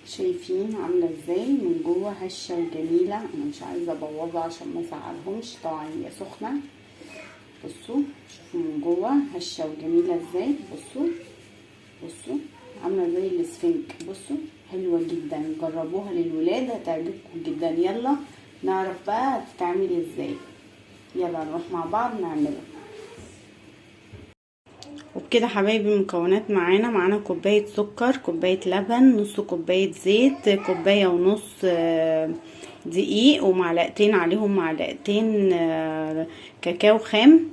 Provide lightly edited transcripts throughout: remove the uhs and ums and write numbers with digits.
شايفين عامله ازاي من جوه هشه وجميله. انا مش عايزه ابوظها عشان ما ازعلهمش، طبعا هي سخنه. بصوا شوفوا من جوه هشه وجميله ازاي. بصوا عامله زي الاسفنج. بصوا حلوه جدا، جربوها للولاد هتعجبكم جدا. يلا نعرف بقى هتتعمل ازاي. يلا نروح مع بعض نعملها. وبكده حبايبي المكونات معانا كوبايه سكر، كوبايه لبن، نص كوبايه زيت، كوبايه ونص دقيق، ومعلقتين عليهم معلقتين كاكاو خام،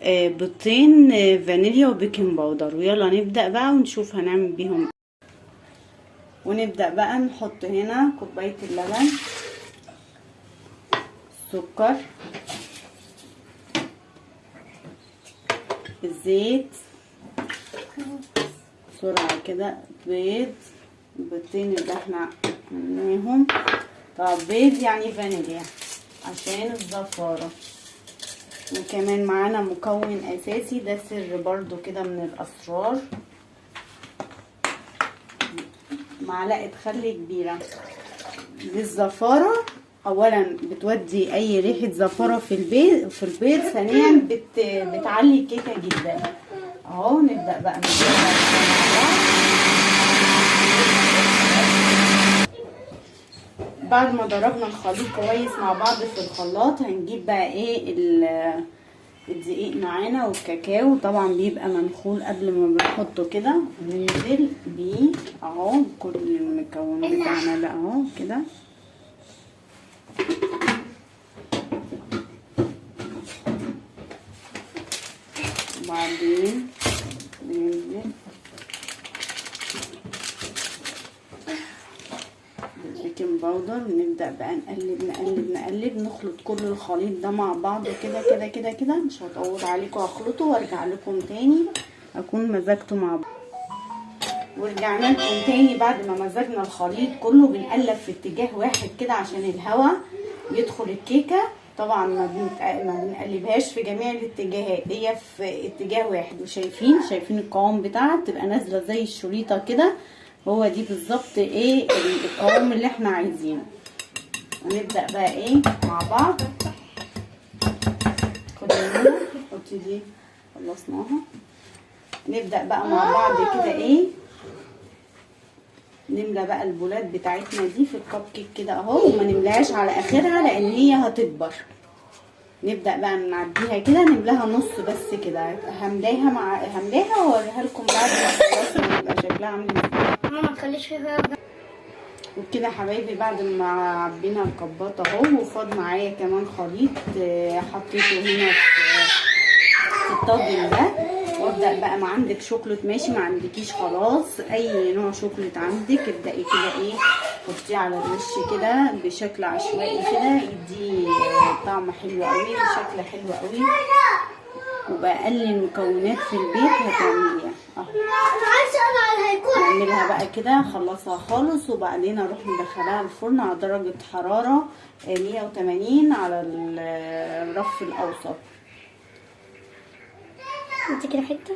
بيضتين فانيليا وبيكنج باودر. ويلا نبدأ بقى ونشوف هنعمل بيهم. ونبدأ بقى نحط هنا كوباية اللبن، السكر، الزيت، بسرعة كده، بيضتين اللي احنا عملناهم. طب بيض يعني فانيليا عشان الزفارة. وكمان معانا مكون اساسي ده سر برضو كده من الاسرار، معلقه خل كبيره للزفاره. اولا بتودي اي ريحه زفاره في البيض، ثانيا بتعلي الكيكه جدا. اهو نبدا بقى بعد ما ضربنا الخليط كويس مع بعض في الخلاط، هنجيب بقى ايه الدقيق معانا والكاكاو. طبعا بيبقى منخول قبل ما بنحطه كده، وننزل بيه اهو كل المكون بتاعنا ده اهو كده. وبعدين ننزل بالبيكنج باودر، ونبدأ بقى نقلب نخلط كل الخليط ده مع بعض كده كده كده كده. مش هطول عليكم، هخلطه وارجع لكم تاني اكون مزجته مع بعض. ورجعنا لكم تاني بعد ما مزجنا الخليط كله. بنقلب في اتجاه واحد كده عشان الهواء يدخل الكيكه. طبعا ما بنقلبهاش في جميع الاتجاهات، هي في اتجاه واحد. وشايفين القوام بتاعها بتبقى نازله زي الشريطه كده. هو دي بالظبط ايه القوام اللي احنا عايزينه. ونبدأ بقى ايه مع بعض. خدي هنا حطي دي، خلصناها. نبدأ بقى مع بعض كده ايه نملى بقى البولات بتاعتنا دي في الكب كيك كده اهو، وما نملاهاش على اخرها لان هي هتكبر. نبدأ بقى نعديها كده، نملاها نص بس كده. هملاها واوريها لكم بعد ما خلصنا يبقى شكلها عامل ازاي. ماما ما تخليش فيها. وبكده حبايبي بعد ما عبينا الكبات اهو، وفاض معايا كمان خليط حطيته هنا في الطاجن ده. وابدا بقى، ما عندك شوكولات ماشي، ما عندكيش خلاص اي نوع شوكولات عندك ابدأي كده ايه حطيه على الوش كده بشكل عشوائي كده، يدي طعم حلو قوي، شكل حلو قوي. وبأقل المكونات في البيت هتعمليها اهو. نعملها بقى كده، خلصها خالص، وبعدين اروح مدخلها الفرن على درجة حرارة 180 على الرف الاوسط. انت كده حته